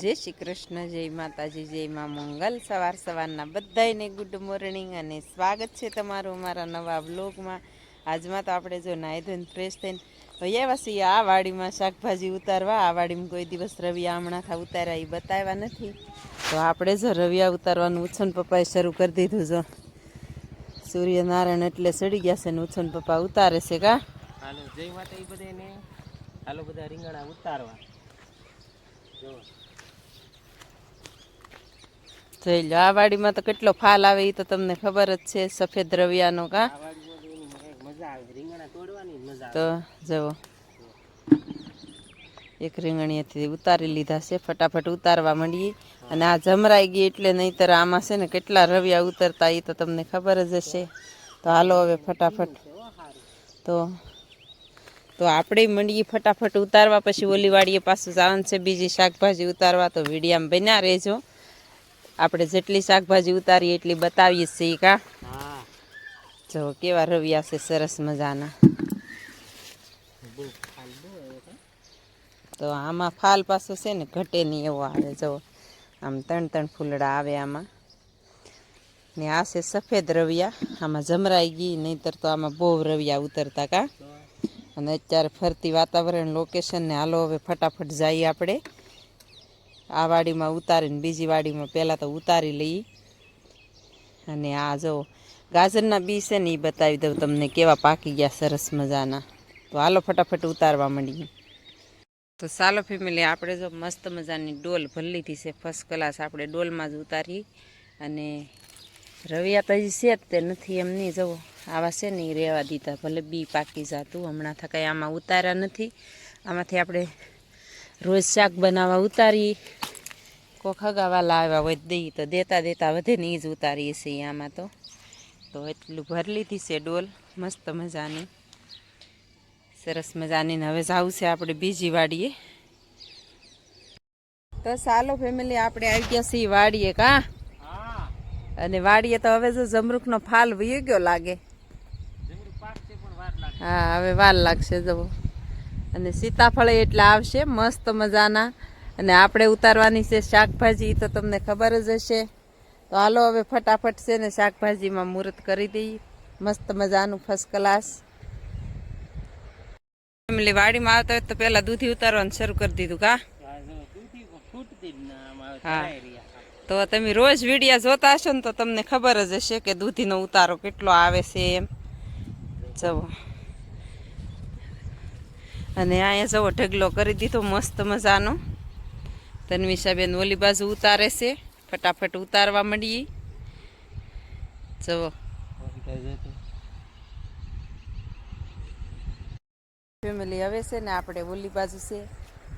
જય શ્રી કૃષ્ણ, જય માતાજી, જય મા મંગલ। સવારના બધાને ગુડ મોર્નિંગ અને સ્વાગત છે તમારું અમારા નવા બ્લોગમાં। આજમાં તો આપણે જો નાહી ધોઈને ફ્રેશ થઈને આવ્યા છીએ આ વાડીમાં શાકભાજી ઉતારવા। આ વાડીમાં કોઈ દિવસ રવિયા હમણાં થા ઉતાર્યા એ બતાવ્યા નથી, તો આપણે જો રવિયા ઉતારવાનું ઉછન પપ્પાએ શરૂ કરી દીધું। જો સૂર્યનારાયણ એટલે સડી ગયા છે ને ઉછન પપ્પા ઉતારે છે કા। હાલો જય માતા એ બધાને, હાલો બધા રીંગણા ઉતારવા। જોઈ લો આ વાડીમાં તો કેટલો ફાલ આવે એ તો તમને ખબર જ છે, સફેદ રવિયાનો કા। તો જુઓ એક રીંગણીએથી ઉતારી લીધા છે, ફટાફટ ઉતારવા માંડીએ। અને આ જમરાઈ ગઈ એટલે નહીંતર આમાં છે ને કેટલા રવિયા ઉતરતા એ તો તમને ખબર જ હશે। તો હાલો હવે ફટાફટ તો આપણે મંડીએ ફટાફટ ઉતારવા, પછી ઓલી વાડીએ પાછું જવાનું છે બીજી શાકભાજી ઉતારવા। તો વિડીયામાં બન્યા રહેજો, આપણે જેટલી શાકભાજી ઉતારીએ એટલી બતાવીએ છીએ કા। જો કેવા રવિયા છે સરસ મજાના। તો આમાં ફાલ પાછો છે ને ઘટે નહીં એવો આવે, જો આમ 3 ફૂલડા આવે આમાં। ને આ છે સફેદ રવિયા, આમાં જમરાઈ ગઈ, નહીંતર તો આમાં બહુ રવિયા ઉતરતા કા। અને અત્યારે ફરતી વાતાવરણ લોકેશન ને હાલો હવે ફટાફટ જઈએ આપણે આ વાડીમાં ઉતારીને બીજી વાડીમાં પહેલાં તો ઉતારી લઈએ। અને આ જો ગાજરના બી છે ને એ બતાવી દઉં તમને કેવા પાકી ગયા સરસ મજાના। તો હાલો ફટાફટ ઉતારવા માંડીએ। તો ચાલો ફેમિલી, આપણે જો મસ્ત મજાની ડોલ ભરી લીધી છે ફર્સ્ટ ક્લાસ, આપણે ડોલમાં જ ઉતારી। અને રવિયા તો હજી છે જ તે નથી એમ નહીં, જવો આવા છે ને એ રહેવા દીધા, ભલે બી પાકી જાતું, હમણાં થકાય આમાં ઉતાર્યા નથી। આમાંથી આપણે રોજ શાક બનાવવા ઉતારી, કોક હગાવાલા આવ્યા હોય દઈ તો દેતા વધે ને એ જ ઉતારીએ છીએ આમાં। તો એટલું ભરી લીધી છે ડોલ મસ્ત મજાની, સરસ મજાની। ને હવે જવું છે આપણે બીજી વાડીએ। તો ચાલો ફેમિલી, આપણે આવી ગયા છીએ વાડીએ કા। અને વાડીએ તો હવે જો જમરૂખનો ફાલ વયો ગયો લાગે। હા હવે વાર લાગશે જવો। અને સીતાફળ એટલે આવશે મસ્ત મજાના। અને આપણે ઉતારવાની છે શાકભાજી, તો તમને ખબર જ હશે। તો હાલો હવે ફટાફટ છે ને શાકભાજીમાં મુહૂર્ત કરી દઈએ મસ્ત મજાનું ફર્સ્ટ ક્લાસ। ફેમિલી વાડીમાં આવતા હોય તો પહેલાં દૂધી ઉતારવાનું શરૂ કરી દીધું કા। હા તો તમે રોજ વિડીયા જોતા હશો ને તો તમને ખબર જ હશે કે દૂધીનો ઉતારો કેટલો આવે છે એમ, જવો। અને અહીંયા જવો ઢગલો કરી દીધો મસ્ત મજાનો। તન્વિષાબેન ઓલી બાજુ ઉતારે છે, ફટાફટ ઉતારવા માંડીએ, જવો। ફેમિલી હવે છે ને આપણે ઓલી બાજુ છે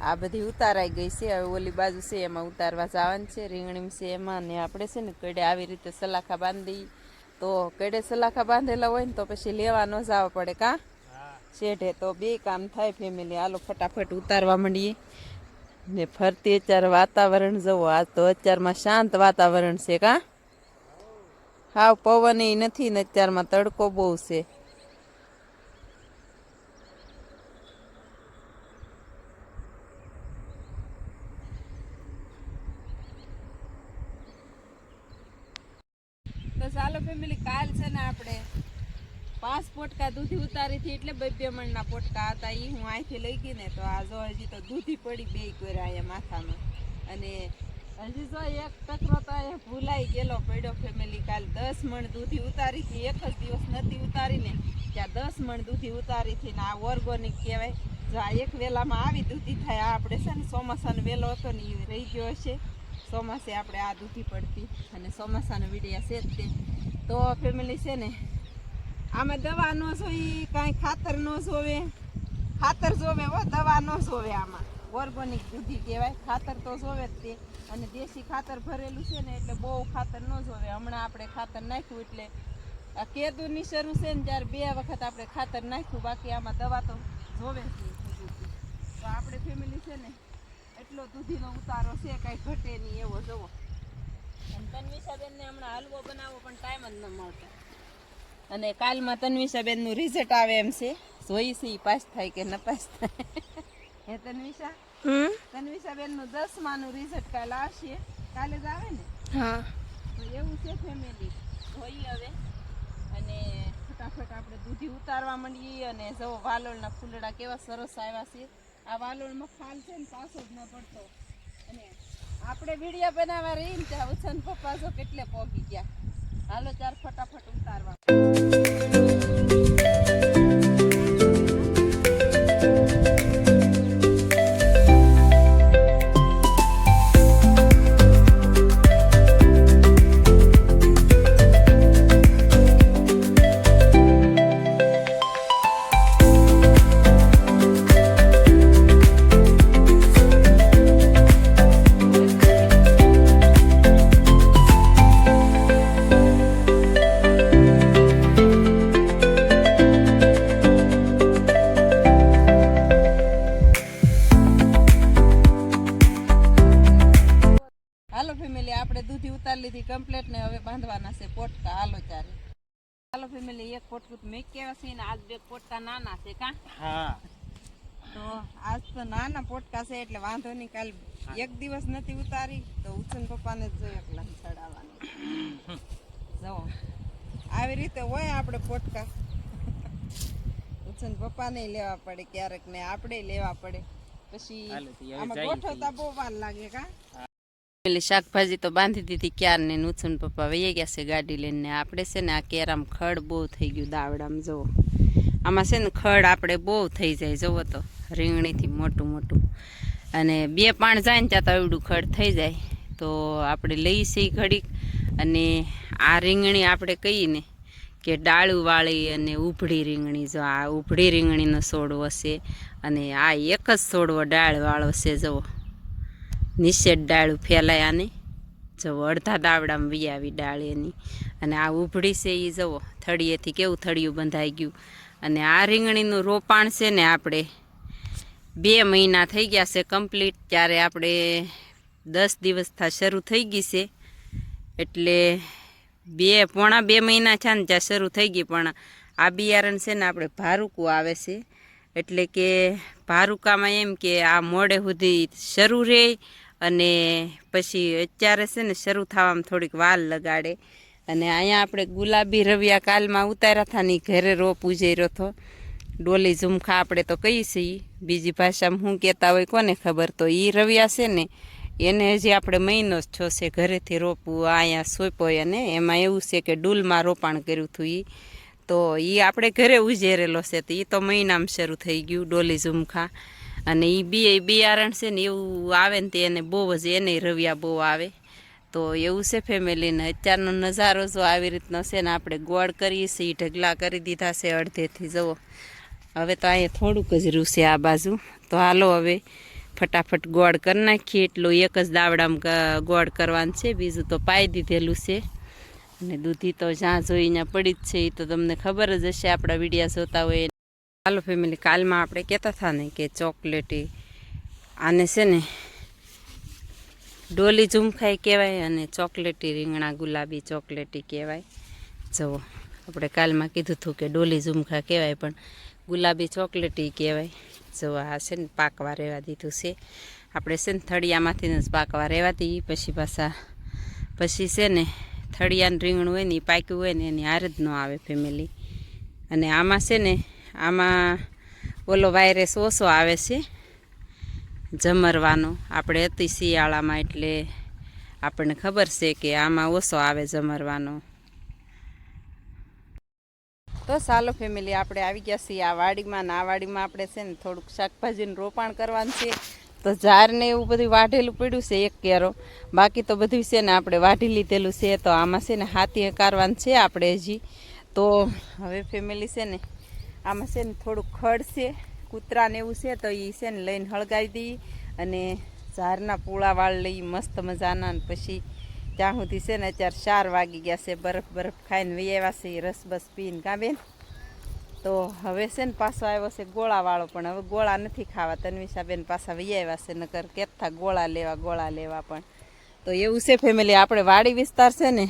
આ બધી ઉતારાઈ ગઈ છે, હવે ઓલી બાજુ છે એમાં ઉતારવા જવાનું છે। રીંગણી છે એમાં, ને આપણે છે ને કડે આવી રીતે સલાખા બાંધી, તો કડે સલાખા બાંધેલા હોય ને તો પછી લેવા ન જવા પડે કા શેઢે, તો બે કામ થાય ફેમિલી। હાલો ફટાફટ ઉતારવા માંડીએ। ને ફરતી અત્યારે વાતાવરણ જવો, આજ તો અત્યારમાં શાંત વાતાવરણ છે કા, હાવ પવન નથી ને અત્યારમાં તડકો બહુ છે। તો ચાલો ફેમિલી, કાલ છે ને આપણે 5 પોટકા દૂધી ઉતારી હતી, એટલે 2 મણના પોટકા હતા એ હું અહીંથી લઈ ગઈ ને, તો આ જો હજી તો દૂધી પડી બે કોરા અહીંયા માથામાં। અને હજી જો એક ટકરો તો અહીંયા ભૂલાઈ ગયેલો પડ્યો ફેમિલી। કાલ 10 મણ દૂધી ઉતારી હતી, એક જ દિવસ નથી ઉતારીને ત્યાં 10 મણ દૂધી ઉતારી હતી। ને આ ઓર્ગોનિક કહેવાય, જો આ એક વેલામાં આવી દૂધી થાય। આ આપણે છે ને ચોમાસાનો વેલો હતો ને એ રહી ગયો હશે, ચોમાસે આપણે આ દૂધી પડતી, અને ચોમાસાનો વિડીયા છે જ તે। તો ફેમિલી છે ને આમાં દવા ન જોઈ, કાંઈ ખાતર ન જોવે, ખાતર જોવે હો, દવા ન જોવે। આમાં ઓર્ગોનિક દૂધી કહેવાય, ખાતર તો જોવે જ તે। અને દેશી ખાતર ભરેલું છે ને એટલે બહુ ખાતર ન જોવે। હમણાં આપણે ખાતર નાખ્યું એટલે આ કેદુની શરૂ છે ને ત્યારે 2 વખત આપણે ખાતર નાખ્યું, બાકી આમાં દવા તો જોવે જ નહીં। તો આપણે ફેમિલી છે ને એટલો દૂધીનો ઉતારો છે, કાંઈ ઘટે નહીં એવો જવો। અને તન્વિષાબેનને હમણાં હલવો બનાવવો પણ ટાઈમ જ ન મળતો, અને કાલમાં તન્વિષાબેનનું રિઝલ્ટ આવે એમ છે, જોઈ છે પાસ થાય કે ન પાસ થાય। હે તન્વિષા, તન્વિષાબેન નું 10માનું રિઝલ્ટ કાલે આવશે. કાલે જ આવે ને? હા. તો એવું છે ફેમિલી. જોઈએ હવે અને ફટાફટ આપણે દૂધી ઉતારવા માંડીએ. અને જો વાલોળના ફૂલડા કેવા સરસ આવ્યા છે. આ વાલોળમાં ફાલ છે ને પાછો જ ન પડતો. અને આપણે વિડીયો બનાવવા રહી ને ત્યાં ઉછન પપ્પા જો કેટલે પહોંચી ગયા. હાલો ચાર ફટાફટ ઉતારવા. હાલો ફેમિલી આપણે દૂધી ઉતારી લીધી કમ્પ્લીટ ને હવે બાંધવાના છે પોટકા. હાલો ચારે. હાલો ફેમિલી એક પોટકું તો મેં કેવા છે ને આજ 2 પોટકા નાના છે કા? હા. તો આજ તો નાના પોટકા છે એટલે વાંધો નહીં. કાલ એક દિવસ નથી ઉતારી તો ઉછન પપ્પાને જ જો એકલા ચડાવવાની. જો આવી રીતે હોય આપણે પોટકા. ઉછન પપ્પાને લેવા પડે ક્યારેક ને આપણે લેવા પડે. પછી આમાં ગોઠવતા બહુ વાર લાગે કા? પેલી શાકભાજી તો બાંધી દીધી ક્યાર ને ઉછન પપ્પા વહી ગયા છે ગાડી લઈને. આપણે છે ને આ કેરામ ખડ બહુ થઈ ગયું દાવડામાં. જુઓ આમાં છે ને ખડ આપણે બહુ થઈ જાય. જુઓ તો રીંગણીથી મોટું મોટું અને 2 પાણ જાય ને ત્યાં તો એવડું ખડ થઈ જાય. તો આપણે લઈ છીએ ઘડીક. અને આ રીંગણી આપણે કહીએ ને કે ડાળુવાળી અને ઉભળી રીંગણી. જો આ ઉભળી રીંગણીનો છોડવો છે અને આ એક જ છોડવો ડાળવાળો છે. જુઓ નિષેધ ડાળું ફેલાય આને. જવો અડધા દાવડામાં વી આવી ડાળ એની. અને આ ઉભળી છે એ જવો થળીએથી કેવું થળિયું બંધાઈ ગયું. અને આ રીંગણીનું રોપાણ છે ને આપણે 2 મહિના થઈ ગયા છે કમ્પ્લીટ. ત્યારે આપણે 10 દિવસથી શરૂ થઈ ગઈ છે. એટલે પોણા 2 મહિના છે ને ત્યાં શરૂ થઈ ગઈ. પણ આ બિયારણ છે ને આપણે ભારૂકું આવે છે. એટલે કે ભારૂકામાં એમ કે આ મોડે સુધી શરૂ રહે અને પછી અત્યારે છે ને શરૂ થવામાં થોડીક વાર લગાડે. અને અહીંયા આપણે ગુલાબી રવિયા કાલમાં ઉતાર્યા હતા ને ઘરે રોપ ઉજેર્યો હતો. ડોલી ઝુમખા આપણે તો કહીએ છીએ, બીજી ભાષામાં શું કહેતા હોય કોને ખબર. તો એ રવિયા છે ને એને હજી આપણે મહિનો જ છો છે ઘરેથી રોપવું અહીંયા સોંપ્યો. અને એમાં એવું છે કે ડૂલમાં રોપાણ કર્યું હતું એ. તો એ આપણે ઘરે ઉજેરેલો છે. તો એ તો મહિનામાં શરૂ થઈ ગયું ડોલી ઝુમખા. અને એ બિયારણ છે ને એવું આવે ને તે એને બહુ જ એને રવિયા બહુ આવે. તો એવું છે ફેમિલીને. અત્યારનો નજારો જો આવી રીતનો છે ને. આપણે ગોળ કરીએ છીએ, ઢગલા કરી દીધા છે અડધેથી. જુઓ હવે તો અહીંયા થોડુંક જ રહ્યું છે આ બાજુ. તો હાલો હવે ફટાફટ ગોળ કરી નાખીએ. એટલું એક જ દાવડામાં ગોળ કરવાનું છે, બીજું તો પાઈ દીધેલું છે. અને દૂધી તો જ્યાં જોઈ ત્યાં પડી જ છે. એ તો તમને ખબર જ હશે આપણા વિડીયા જોતા હોય. હાલો ફેમિલી કાલમાં આપણે કહેતા હતા ને કે ચોકલેટી આને છે ને ડોલી ઝુમખાઈ કહેવાય અને ચોકલેટી રીંગણા ગુલાબી ચોકલેટી કહેવાય. જુઓ આપણે કાલમાં કીધું હતું કે ડોલી ઝુમખા કહેવાય પણ ગુલાબી ચોકલેટી કહેવાય. જુઓ આ છે ને પાકવા રહેવા દીધું છે આપણે. છે ને થળિયામાંથી જ પાકવા રહેવા દઈએ. પછી છે ને થળિયાનું રીંગણું હોય ને એ પાક્યું હોય ને એની હાર જ ન આવે ફેમિલી. અને આમાં છે ને આમાં ઓલો વાયરસ ઓછો આવે છે જમરવાનો. આપણે હતી શિયાળામાં એટલે આપણને ખબર છે કે આમાં ઓછો આવે જમરવાનો. તો ચાલો ફેમિલી આપણે આવી ગયા છીએ આ વાડીમાં. આ વાડીમાં આપણે છે ને થોડુંક શાકભાજીનું રોપાણ કરવાનું છે. તો ઝાડને એવું બધું વાઢેલું પડ્યું છે એક કેરો. બાકી તો બધું છે ને આપણે વાઢી લીધેલું છે. તો આમાં છે ને હાથી હકારવાનું છે આપણે હજી. તો હવે ફેમિલી છે ને આમાં છે ને થોડુંક ખડ છે, કૂતરાને એવું છે. તો એ છે ને લઈને હળગાવી દઈએ અને ઝારના પૂળા વાળ લઈ મસ્ત મજાના. પછી ત્યાં સુધી છે ને અત્યારે 4 વાગી ગયા છે. બરફ ખાઈને વહી આવ્યા છે રસ બસ પીને. કાં બેન? તો હવે છે ને પાછો આવ્યો છે ગોળાવાળો. પણ હવે ગોળા નથી ખાવા. તન્વિષાબેન પાછા વહી આવ્યા છે. નકર કહેતા ગોળા લેવા. પણ તો એવું છે ફેમિલી આપણે વાડી વિસ્તાર છે ને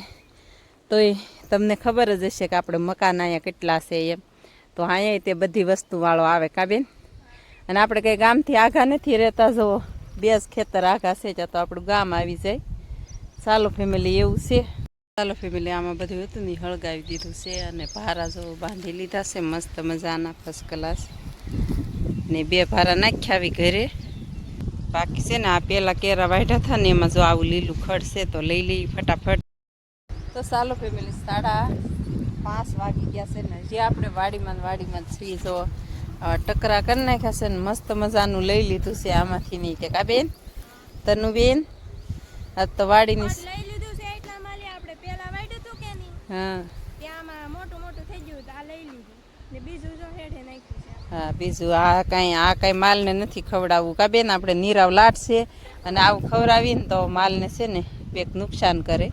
તો એ તમને ખબર જ હશે કે આપણે મકાન અહીંયા કેટલા છે એમ. તો અહીંયા તે બધી વસ્તુવાળો આવે. કાં બેન? અને આપણે કંઈ ગામથી આઘા નથી રહેતા. જુઓ બે જ ખેતર આખા છે ત્યાં તો આપણું ગામ આવી જાય. ચાલો ફેમિલી એવું છે. ચાલો ફેમિલી આમાં બધું હતું ને હળગાવી દીધું છે અને ભારા જો બાંધી લીધા છે મસ્ત મજાના ફર્સ્ટ ક્લાસ ને 2 ભારા નાખ્યા આવી ઘરે. બાકી છે ને આ પેલા કેરા વાઢ્યા હતા ને એમાં જો આવું લીલું ખડ છે તો લઈ લઈ ફટાફટ. તો ચાલો ફેમિલી 5:30 વાગી ગયા છે ને જે આપણે વાડીમાં છીએ જો ટકરા કરી નાખ્યા છે ને મસ્ત મજાનું લઈ લીધું છે આમાંથી નહીં કે કા બેન તનુ બેન આ તો વાડીની હા હા બીજું આ કાંઈ માલને નથી ખવડાવવું કા બેન. આપણે નીરાવ લાટશે અને આવું ખવડાવીને તો માલને છે ને બેક નુકસાન કરે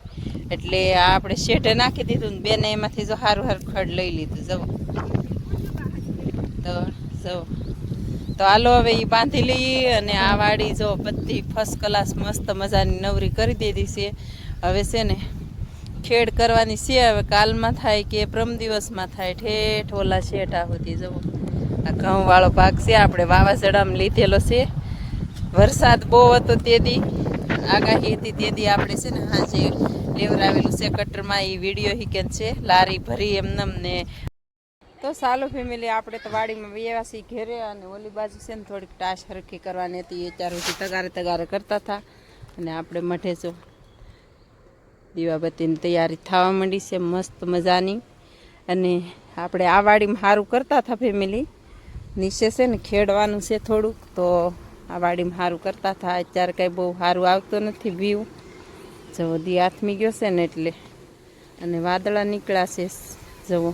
એટલે આ આપણે શેઢે નાખી દીધું ને બેને એમાંથી જો સારું ખડ લઈ લીધું જવો તો હાલો હવે એ બાંધી લઈએ અને આ વાડી જો બધી ફર્સ્ટ ક્લાસ મસ્ત મજાની નવરી કરી દીધી છે. હવે છે ને ખેડ કરવાની છે. હવે કાલમાં થાય કે પ્રમ દિવસમાં થાય ઠેઠ ઓલા શેઠા સુધી જવો. આ ઘઉંવાળો ભાગ છે આપણે વાવાઝોડામાં લીધેલો છે. વરસાદ બહુ હતો તેદી આગાહી હતી તેદી આપણે છે ને હાજે લેવરાવેલું છે કટરમાં. એ વિડીયો હિકેન છે લારી ભરી એમને ને. તો ચાલો ફેમિલી આપણે તો વાડીમાં વ્યવાસી ઘેરે અને ઓલી બાજુ છે ને થોડીક ટાશ હરખી કરવાની હતી. એ 4 સુધી તગારે કરતા હતા અને આપણે મઢે જો દીવાબત્તીની તૈયારી થવા માંડી છે મસ્ત મજાની. અને આપણે આ વાડીમાં સારું કરતા હતા ફેમિલી. નીચે છે ને ખેડવાનું છે થોડુંક તો આ વાડીમાં સારું કરતા હતા. અત્યારે કાંઈ બહુ સારું આવતું નથી વ્યૂ જવો દી હાથમી ગયો છે ને એટલે. અને વાદળા નીકળ્યા છે જવો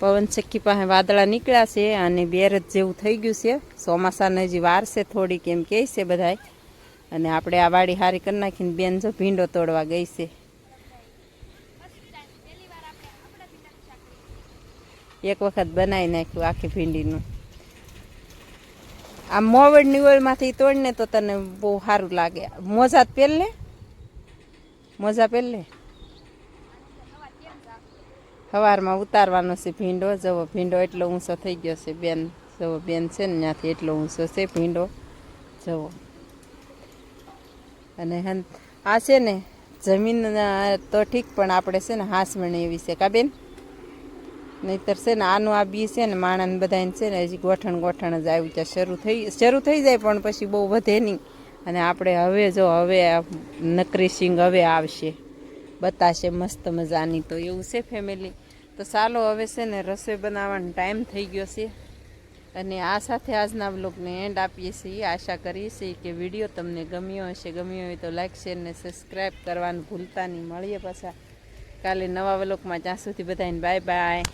પવન ચક્કી પાસે વાદળા નીકળ્યા છે અને બેરજ જેવું થઈ ગયું છે. ચોમાસાને હજી વાર છે થોડીક એમ કહે છે બધાય. અને આપણે આ વાડી હારી કરી નાખીને બેન જો ભીંડો તોડવા ગઈ છે. એક વખત બનાવી નાખ્યું આખી ભીંડીનું. આ મોવડની ઓળમાંથી તોડને તો તને બહુ સારું લાગે. મોજા પહેર લે સવારમાં ઉતારવાનો છે ભીંડો. જવો ભીંડો એટલો ઊંચો થઈ ગયો છે બેન. જવો બેન છે ને ત્યાંથી એટલો ઊંચો છે ભીંડો જવો. અને આ છે ને જમીન તો ઠીક પણ આપણે છે ને હાસમણે એવી છે કા બેન. નહીતર છે ને આનું આ બી છે ને માણસ બધાને છે ને હજી ગોઠણ જ આવ્યું છે. શરૂ થઈ જાય પણ પછી બહુ વધે નહીં. અને આપણે હવે નકરી સિંગ હવે આવશે બતાશે મસ્ત મજાની. તો એવું છે ફેમિલી. તો ચાલો હવે છે ને રસોઈ બનાવવાનો ટાઈમ થઈ ગયો છે. અને આ સાથે આજના બ્લોગને એન્ડ આપીએ છીએ. આશા કરીએ છીએ કે વિડીયો તમને ગમ્યો હશે. ગમ્યો હોય તો લાઈક શેર ને સબસ્ક્રાઈબ કરવાનું ભૂલતા નહીં. મળીએ પાછા કાલે નવા વ્લોગમાં. ત્યાં સુધી બધાને બાય બાય.